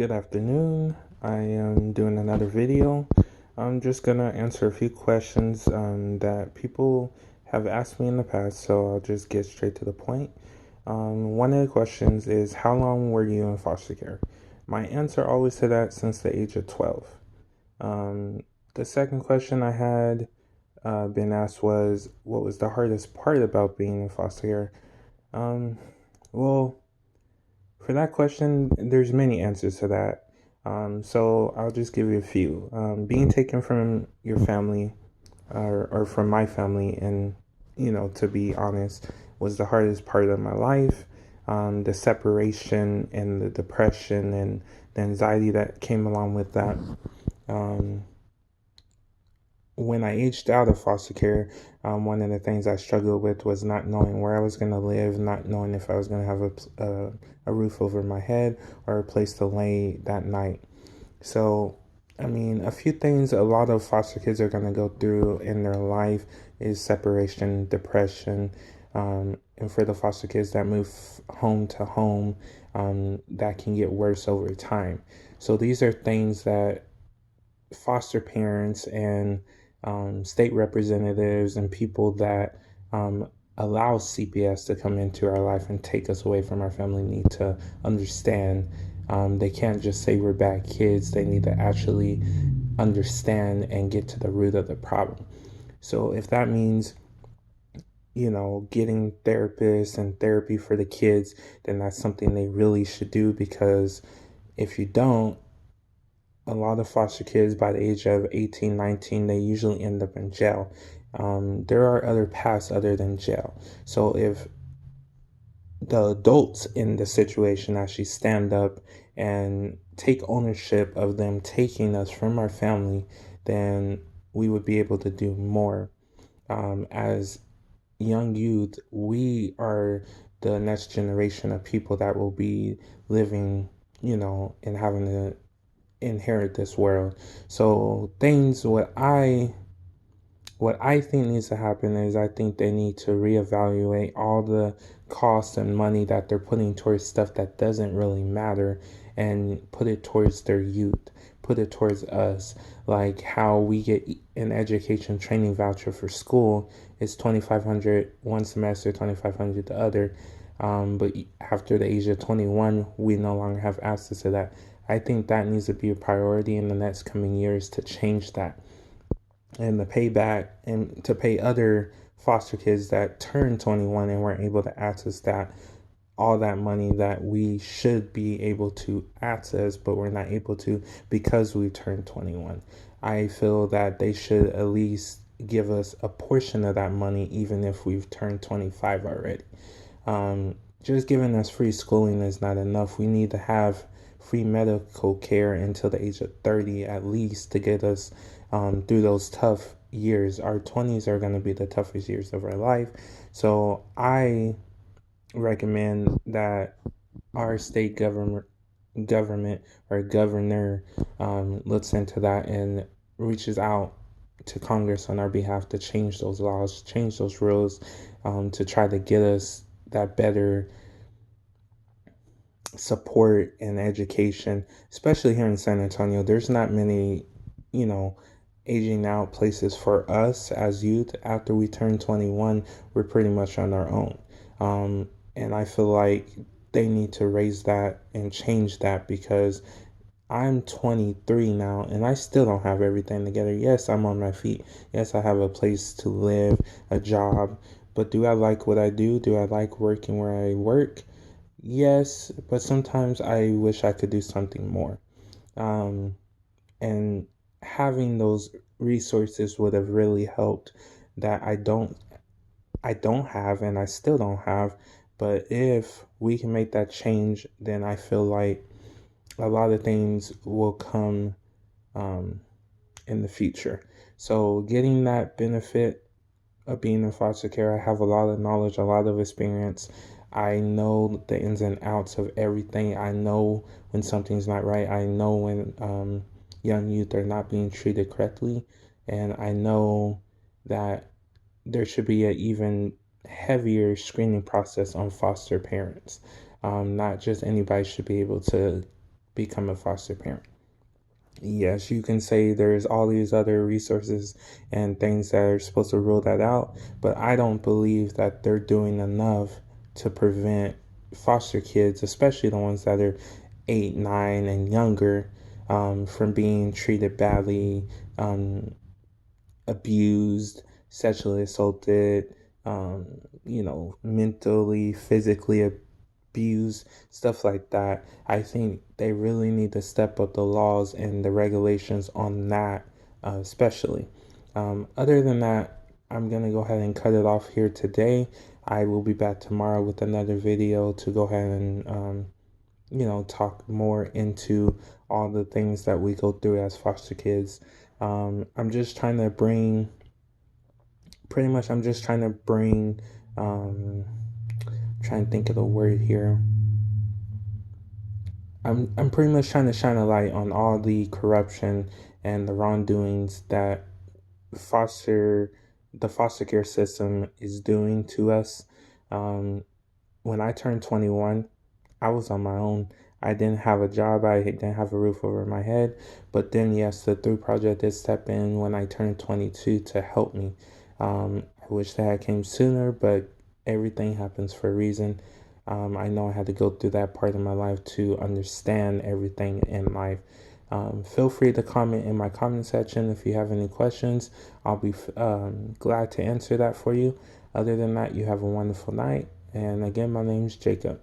Good afternoon. I am doing another video. I'm just gonna answer a few questions that people have asked me in the past, so I'll just get straight to the point. One of the questions is, how long were you in foster care? My answer always to that since the age of 12. Um, the second question I had been asked was, what was the hardest part about being in foster care? Um, well, for that question, there's many answers to that. So I'll just give you a few. Being taken from your family, or from my family, and to be honest, was the hardest part of my life. The separation and the depression and the anxiety that came along with that. Um, when I aged out of foster care, one of the things I struggled with was not knowing where I was going to live, not knowing if I was going to have a roof over my head or a place to lay that night. So, I mean, a few things a lot of foster kids are going to go through in their life is separation, depression, and for the foster kids that move home to home, that can get worse over time. So, these are things that foster parents and state representatives and people that allow CPS to come into our life and take us away from our family need to understand. They can't just say we're bad kids. They need to actually understand and get to the root of the problem. So if that means, getting therapists and therapy for the kids, then that's something they really should do, because if you don't, a lot of foster kids by the age of 18, 19, they usually end up in jail. There are other paths other than jail. So if the adults in the situation actually stand up and take ownership of them taking us from our family, then we would be able to do more. As young youth, we are the next generation of people that will be living, and having to inherit this world. So things what I think needs to happen is, I think they need to reevaluate all the costs and money that they're putting towards stuff that doesn't really matter, and put it towards their youth, put it towards us. Like how we get an education training voucher for school is 2,500 one semester, 2,500 the other. But after the age of 21, we no longer have access to that. I think that needs to be a priority in the next coming years to change that, and the payback, and to pay other foster kids that turned 21 and weren't able to access that, all that money that we should be able to access, but we're not able to because we turned 21. I feel that they should at least give us a portion of that money, even if we've turned 25 already. Just giving us free schooling is not enough. We need to have free medical care until the age of 30 at least, to get us through those tough years. Our 20s are going to be the toughest years of our life. So I recommend that our state government or governor looks into that and reaches out to Congress on our behalf to change those laws, change those rules, to try to get us that better support and education, especially here in San Antonio. There's not many, you know, aging out places for us as youth. After we turn 21, we're pretty much on our own. And I feel like they need to raise that and change that, because I'm 23 now and I still don't have everything together. Yes, I'm on my feet. Yes, I have a place to live, a job. But do I like what I do? Do I like working where I work? Yes, but sometimes I wish I could do something more. Um, and having those resources would have really helped, that I don't have and I still don't have. But if we can make that change, then I feel like a lot of things will come um, in the future. So getting that benefit of being in foster care, I have a lot of knowledge, a lot of experience. I know the ins and outs of everything. I know when something's not right. I know when young youth are not being treated correctly. And I know that there should be an even heavier screening process on foster parents. Not just anybody should be able to become a foster parent. Yes, you can say there's all these other resources and things that are supposed to rule that out, but I don't believe that they're doing enough to prevent foster kids, especially the ones that are 8, 9, and younger, from being treated badly, abused, sexually assaulted, mentally, physically abused, stuff like that. I think they really need to step up the laws and the regulations on that, especially. Other than that, I'm going to go ahead and cut it off here today. I will be back tomorrow with another video to go ahead and, talk more into all the things that we go through as foster kids. I'm just trying to bring, pretty much, I'm just trying to bring, trying to think of the word here. I'm pretty much trying to shine a light on all the corruption and the wrongdoings that foster the foster care system is doing to us. Um, when I turned 21, I was on my own. I didn't have a job. I didn't have a roof over my head. But then, yes, the Through Project did step in when I turned 22 to help me. I wish that I came sooner, but everything happens for a reason. I know I had to go through that part of my life to understand everything in life. Feel free to comment in my comment section if you have any questions. I'll be glad to answer that for you. Other than that, you have a wonderful night. And again, my name is Jacob.